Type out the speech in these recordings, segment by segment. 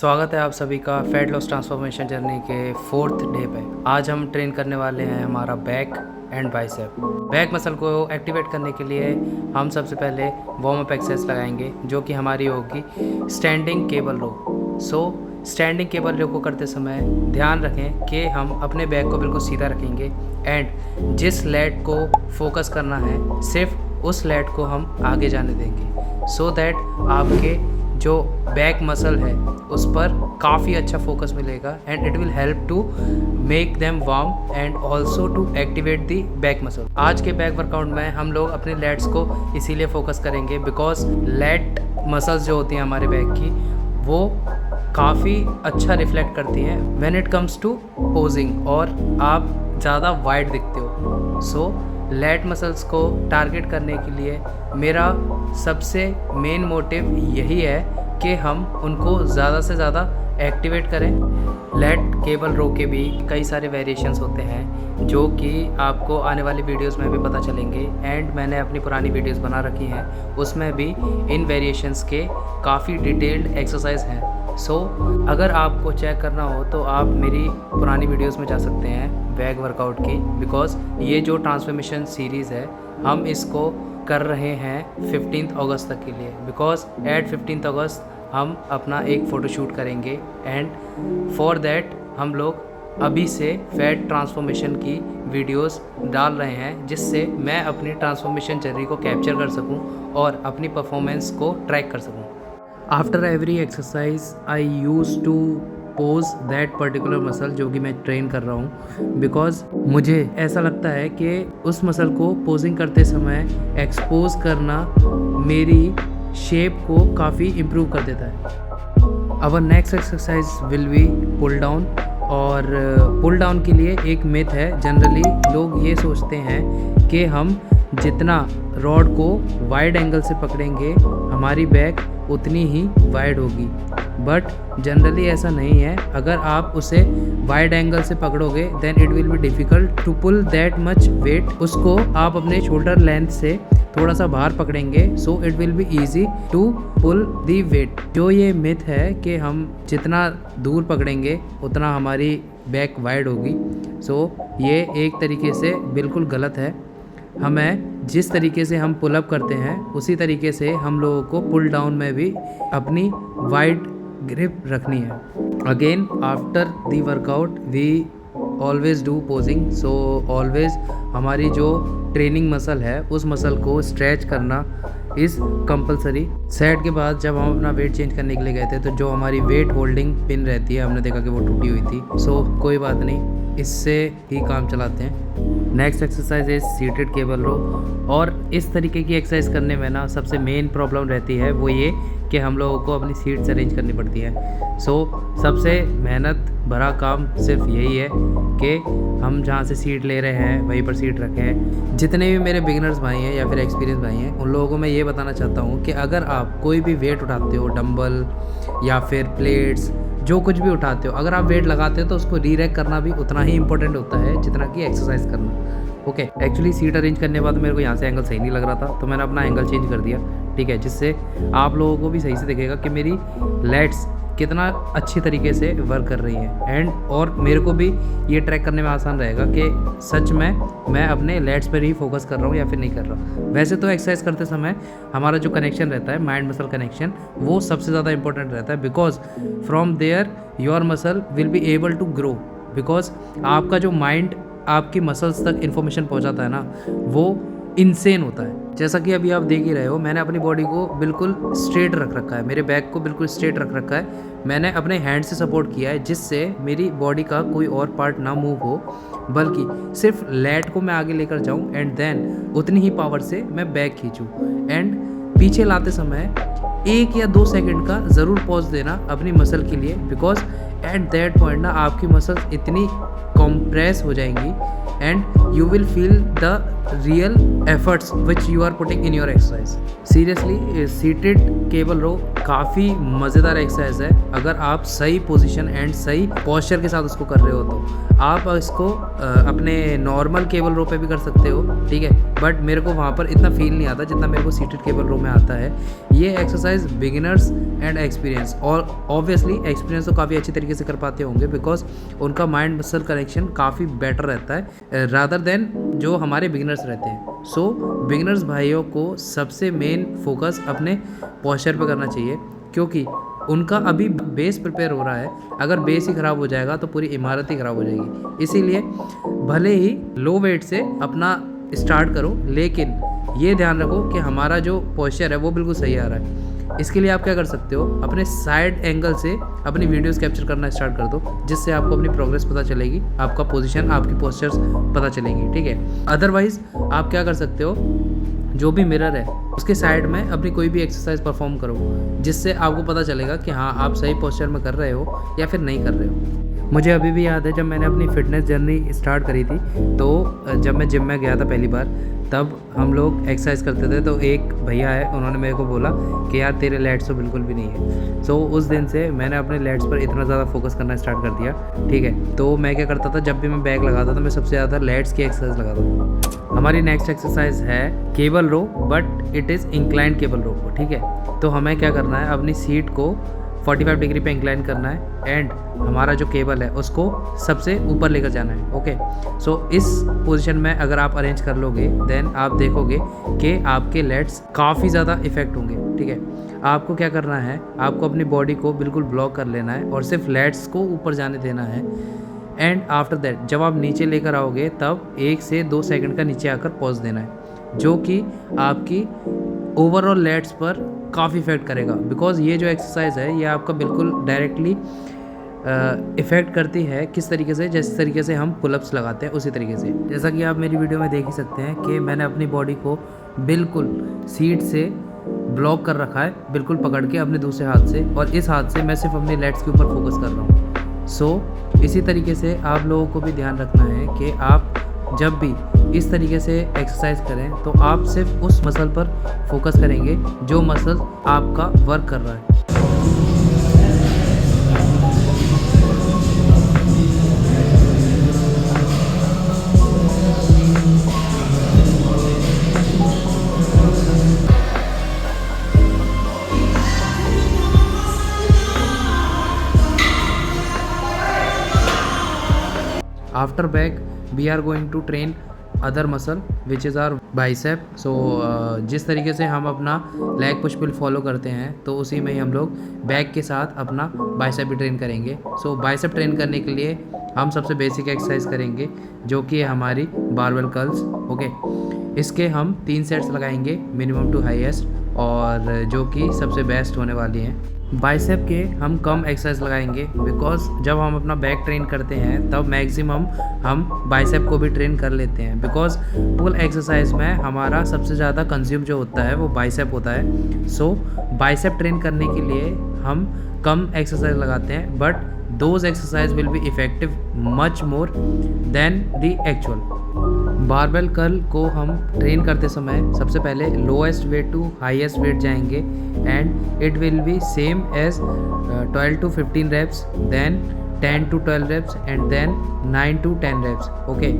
स्वागत है आप सभी का फैट लॉस ट्रांसफॉर्मेशन जर्नी के 4th डे पे। आज हम ट्रेन करने वाले हैं हमारा back and bicep. Back muscle को एक्टिवेट करने के लिए हम सबसे पहले वार्म अप एक्सरसाइज लगाएंगे जो कि हमारी होगी स्टैंडिंग केबल रो। स्टैंडिंग केबल रो को करते समय ध्यान रखें कि हम अपने बैक को बिल्कुल सीधा रखेंगे एंड जिस लेग को फोकस करना है सिर्फ उस लेग को हम आगे जाने देंगे सो दैट आपके जो बैक मसल है उस पर काफ़ी अच्छा फोकस मिलेगा and it will help to make them warm and also to activate the back muscle. आज के बैक वर्कआउट में हम लोग अपने लेट्स को इसीलिए फोकस करेंगे बिकॉज लेट मसल्स जो होती हैं हमारे बैक की वो काफ़ी अच्छा रिफ्लेक्ट करती हैं when it comes to posing और आप ज़्यादा वाइड दिखते हो। सो लैट मसल्स को टारगेट करने के लिए मेरा सबसे मेन मोटिव यही है कि हम उनको ज़्यादा से ज़्यादा एक्टिवेट करें। लैट केबल रो के भी कई सारे वेरिएशंस होते हैं जो कि आपको आने वाली वीडियोस में भी पता चलेंगे एंड मैंने अपनी पुरानी वीडियोस बना रखी हैं उसमें भी इन वेरिएशंस के काफ़ी डिटेल्ड एक्सरसाइज हैं। सो अगर आपको चेक करना हो तो आप मेरी पुरानी वीडियोस में जा सकते हैं बैक वर्कआउट की बिकॉज ये जो ट्रांसफॉर्मेशन सीरीज़ है हम इसको कर रहे हैं 15 अगस्त तक के लिए बिकॉज एट 15 अगस्त हम अपना एक फ़ोटोशूट करेंगे एंड फॉर देट हम लोग अभी से फैट ट्रांसफॉर्मेशन की वीडियोस डाल रहे हैं जिससे मैं अपनी ट्रांसफॉर्मेशन जर्नी को कैप्चर कर सकूं और अपनी परफॉर्मेंस को ट्रैक कर सकूं। After every exercise I use to pose that particular muscle जो कि मैं ट्रेन कर रहा हूँ बिकॉज मुझे ऐसा लगता है कि उस मसल को पोजिंग करते समय एक्सपोज करना मेरी शेप को काफ़ी इम्प्रूव कर देता है। Our next exercise will be pull down और पुल डाउन के लिए एक मिथ है। जनरली लोग ये सोचते हैं कि हम जितना रॉड को वाइड एंगल से पकड़ेंगे हमारी बैक उतनी ही वाइड होगी बट जनरली ऐसा नहीं है। अगर आप उसे वाइड एंगल से पकड़ोगे then it will be difficult to pull that much weight. उसको आप अपने शोल्डर लेंथ से थोड़ा सा बाहर पकड़ेंगे so it will be easy to pull the weight. जो ये मिथ है कि हम जितना दूर पकड़ेंगे उतना हमारी बैक वाइड होगी सो ये एक तरीके से बिल्कुल गलत है। हमें जिस तरीके से हम पुल अप करते हैं उसी तरीके से हम लोगों को पुल डाउन में भी अपनी वाइड ग्रिप रखनी है। Again after the workout we always do posing so always हमारी जो ट्रेनिंग मसल है उस मसल को स्ट्रेच करना इज़ कंपलसरी। सेट के बाद जब हम अपना वेट चेंज करने के लिए गए थे तो जो हमारी वेट होल्डिंग पिन रहती है हमने देखा कि वो टूटी हुई थी सो कोई बात नहीं, इससे ही काम चलाते हैं। Next exercise is seated cable row और इस तरीके की एक्सरसाइज करने में ना सबसे मेन प्रॉब्लम रहती है वो ये कि हम लोगों को अपनी सीट्स अरेंज करनी पड़ती है। सो सबसे मेहनत भरा काम सिर्फ यही है कि हम जहाँ से सीट ले रहे हैं वहीं पर सीट रखें। जितने भी मेरे बिगिनर्स भाई हैं या फिर एक्सपीरियंस भाई हैं उन लोगों को मैं ये बताना चाहता हूँ कि अगर आप कोई भी वेट उठाते हो डंबल या फिर प्लेट्स जो कुछ भी उठाते हो अगर आप वेट लगाते हो तो उसको रीरैक करना भी उतना ही इंपॉर्टेंट होता है जितना कि एक्सरसाइज करना। ओके एक्चुअली सीट अरेंज करने के बाद मेरे को यहाँ से एंगल सही नहीं लग रहा था तो मैंने अपना एंगल चेंज कर दिया, ठीक है, जिससे आप लोगों को भी सही से दिखेगा कि मेरी लेट्स कितना अच्छी तरीके से वर्क कर रही है एंड और मेरे को भी ये ट्रैक करने में आसान रहेगा कि सच में मैं अपने लेट्स पर ही फोकस कर रहा हूँ या फिर नहीं कर रहा। वैसे तो एक्सरसाइज करते समय हमारा जो कनेक्शन रहता है माइंड मसल कनेक्शन वो सबसे ज़्यादा इंपॉर्टेंट रहता है because from there your muscle will be able to grow because आपका जो माइंड आपकी मसल्स तक इन्फॉर्मेशन पहुँचाता है ना वो इनसेन होता है। जैसा कि अभी आप देख ही रहे हो मैंने अपनी बॉडी को बिल्कुल स्ट्रेट रख रखा है, मेरे बैक को बिल्कुल स्ट्रेट रख रखा है, मैंने अपने हैंड से सपोर्ट किया है जिससे मेरी बॉडी का कोई और पार्ट ना मूव हो बल्कि सिर्फ लैट को मैं आगे लेकर जाऊं एंड देन उतनी ही पावर से मैं बैक खींचूं एंड पीछे लाते समय 1 या 2 सेकंड का ज़रूर पॉज देना अपनी मसल के लिए बिकॉज एट दैट पॉइंट ना आपकी मसल्स इतनी कॉम्प्रेस हो जाएंगी and you will feel the real efforts which you are putting in your exercise. Seriously seated cable row काफ़ी मज़ेदार एक्सरसाइज है अगर आप सही पोजीशन एंड सही पोस्चर के साथ उसको कर रहे हो तो। आप इसको अपने नॉर्मल केबल रो पे भी कर सकते हो, ठीक है, बट मेरे को वहाँ पर इतना फील नहीं आता जितना मेरे को सीटेड केबल रो में आता है। ये एक्सरसाइज बिगिनर्स एंड एक्सपीरियंस, और ऑब्वियसली एक्सपीरियंस तो काफ़ी अच्छी तरीके से कर पाते होंगे बिकॉज उनका माइंड मसल कनेक्शन काफ़ी बेटर रहता है रादर देन जो हमारे बिगिनर्स रहते हैं। सो बिगिनर्स भाइयों को सबसे मेन फोकस अपने पोस्चर पे करना चाहिए, क्योंकि उनका अभी बेस प्रिपेयर हो रहा है। अगर बेस ही ख़राब हो जाएगा तो पूरी इमारत ही ख़राब हो जाएगी। इसीलिए भले ही लो वेट से अपना स्टार्ट करो, लेकिन ये ध्यान रखो कि हमारा जो पोस्चर है वो बिल्कुल सही आ रहा है। इसके लिए आप क्या कर सकते हो, अपने साइड एंगल से अपनी वीडियोस कैप्चर करना स्टार्ट कर दो, जिससे आपको अपनी प्रोग्रेस पता चलेगी, आपका पोजीशन, आपकी पोस्चर्स पता चलेंगी, ठीक है। अदरवाइज़ आप क्या कर सकते हो, जो भी मिरर है उसके साइड में अपनी कोई भी एक्सरसाइज परफॉर्म करो, जिससे आपको पता चलेगा कि हाँ आप सही पोस्चर में कर रहे हो या फिर नहीं कर रहे हो। मुझे अभी भी याद है जब मैंने अपनी फ़िटनेस जर्नी स्टार्ट करी थी, तो जब मैं जिम में गया था पहली बार, तब हम लोग एक्सरसाइज करते थे। तो एक भैया है, उन्होंने मेरे को बोला कि यार तेरे लेट्स तो बिल्कुल भी नहीं है। सो उस दिन से मैंने अपने लेट्स पर इतना ज़्यादा फोकस करना स्टार्ट कर दिया, ठीक है। तो मैं क्या करता था, जब भी मैं बैग लगाता था मैं सबसे ज़्यादा लेट्स की एक्सरसाइज लगाता था। हमारी नेक्स्ट एक्सरसाइज है cable row, but it is inclined cable row, ठीक है। तो हमें क्या करना है, अपनी सीट को 45 डिग्री पे इंक्लाइन करना है एंड हमारा जो केबल है उसको सबसे ऊपर लेकर जाना है, ओके। सो इस पोजीशन में अगर आप अरेंज कर लोगे देन आप देखोगे कि आपके लेट्स काफ़ी ज़्यादा इफेक्ट होंगे, ठीक है। आपको क्या करना है, आपको अपनी बॉडी को बिल्कुल ब्लॉक कर लेना है और सिर्फ लेट्स को ऊपर जाने देना है। एंड आफ्टर दैट जब आप नीचे लेकर आओगे तब 1 से 2 सेकंड का नीचे आकर पॉज देना है, जो कि आपकी ओवरऑल लेट्स पर काफ़ी इफेक्ट करेगा। बिकॉज ये जो एक्सरसाइज है ये आपका बिल्कुल डायरेक्टली इफ़ेक्ट करती है किस तरीके से, जिस तरीके से हम पुलअप्स लगाते हैं उसी तरीके से। जैसा कि आप मेरी वीडियो में देख ही सकते हैं कि मैंने अपनी बॉडी को बिल्कुल सीट से ब्लॉक कर रखा है, बिल्कुल पकड़ के अपने दूसरे हाथ से, और इस हाथ से मैं सिर्फ अपने लेट्स के ऊपर फोकस कर रहा हूँ। सो इसी तरीके से आप लोगों को भी ध्यान रखना है कि आप जब भी इस तरीके से एक्सरसाइज करें तो आप सिर्फ उस मसल पर फोकस करेंगे जो मसल आपका वर्क कर रहा है। After back we are going to train other muscle which is our bicep. So जिस तरीके से हम अपना लेग पुश पुल फॉलो करते हैं तो उसी में ही हम लोग बैक के साथ अपना बाइसेप भी ट्रेन करेंगे। सो बाइसेप ट्रेन करने के लिए हम सबसे बेसिक एक्सरसाइज करेंगे जो कि है हमारी बारबेल कर्ल्स, ओके। इसके हम 3 सेट्स लगाएंगे मिनिमम टू हाईएस्ट, और जो कि सबसे बेस्ट होने वाली हैं। बाइसेप के हम कम एक्सरसाइज लगाएंगे बिकॉज जब हम अपना बैक ट्रेन करते हैं तब मैक्सिमम हम बाइसेप को भी ट्रेन कर लेते हैं, बिकॉज पुल एक्सरसाइज में हमारा सबसे ज़्यादा कंज्यूम जो होता है वो बाइसेप होता है। सो बाइसेप ट्रेन करने के लिए हम कम एक्सरसाइज लगाते हैं, but those exercise will be effective much more than the actual. Barbell curl को हम ट्रेन करते समय सबसे पहले lowest weight to highest weight जाएंगे and it will be same as 12 to 15 reps, then 10 to 12 reps and then 9 to 10 reps, okay.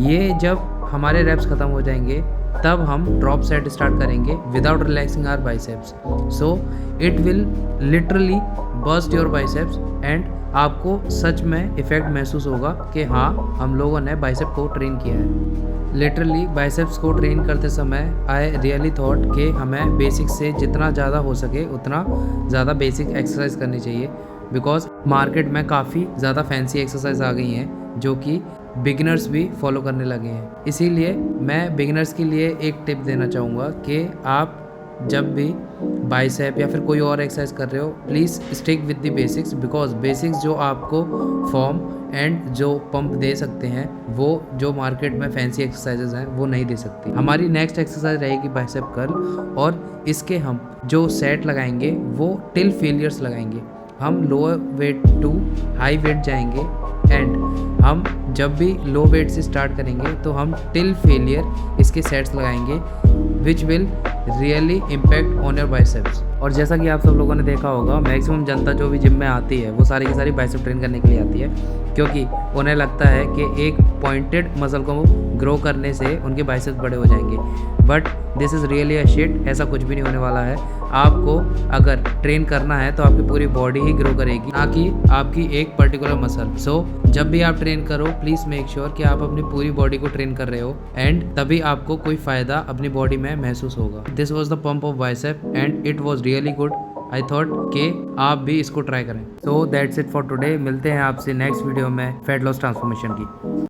ये जब हमारे रेप्स ख़त्म हो जाएंगे तब हम ड्रॉप सेट स्टार्ट करेंगे without relaxing our biceps. So it will literally burst your biceps and आपको सच में इफ़ेक्ट महसूस होगा कि हाँ हम लोगों ने बाइसेप को ट्रेन किया है। लिटरली बाइसेप्स को ट्रेन करते समय आई रियली थॉट कि हमें बेसिक से जितना ज़्यादा हो सके उतना ज़्यादा बेसिक एक्सरसाइज करनी चाहिए, बिकॉज मार्केट में काफ़ी ज़्यादा फैंसी एक्सरसाइज आ गई हैं जो कि बिगिनर्स भी फॉलो करने लगे हैं। इसीलिए मैं बिगिनर्स के लिए एक टिप देना चाहूँगा कि आप जब भी बाइसेप या फिर कोई और एक्सरसाइज कर रहे हो please stick with the basics, because basics जो आपको फॉर्म एंड जो पंप दे सकते हैं वो जो मार्केट में फैंसी एक्सरसाइजेज हैं वो नहीं दे सकती। हमारी नेक्स्ट एक्सरसाइज रहेगी बाइसेप कर्ल, और इसके हम जो सेट लगाएंगे वो टिल फेलियर्स लगाएंगे। हम lower weight to high weight जाएंगे एंड हम जब भी लो वेट से स्टार्ट करेंगे तो हम टिल फेलियर इसके सेट्स लगाएंगे which will really impact on your biceps. और जैसा कि आप सब लोगों ने देखा होगा, मैक्सिमम जनता जो भी जिम में आती है वो सारी की सारी बाइसेप ट्रेन करने के लिए आती है, क्योंकि उन्हें लगता है कि एक पॉइंटेड मसल को ग्रो करने से उनके बाइसेप्स बड़े हो जाएंगे। But this is really a shit, ऐसा कुछ भी नहीं होने वाला है। आपको अगर ट्रेन करना है तो आपकी पूरी बॉडी ही ग्रो करेगी, ना कि आपकी एक पर्टिकुलर मसल। सो जब भी आप ट्रेन करो, प्लीज़ मेक श्योर कि आप अपनी पूरी बॉडी को ट्रेन कर रहे हो, एंड तभी आपको कोई फ़ायदा अपनी बॉडी में महसूस होगा। This was the pump of bicep and it was really good. I thought कि आप भी इसको ट्राई करें। So that's it for today. मिलते हैं आपसे नेक्स्ट वीडियो में फैट लॉस ट्रांसफॉर्मेशन की।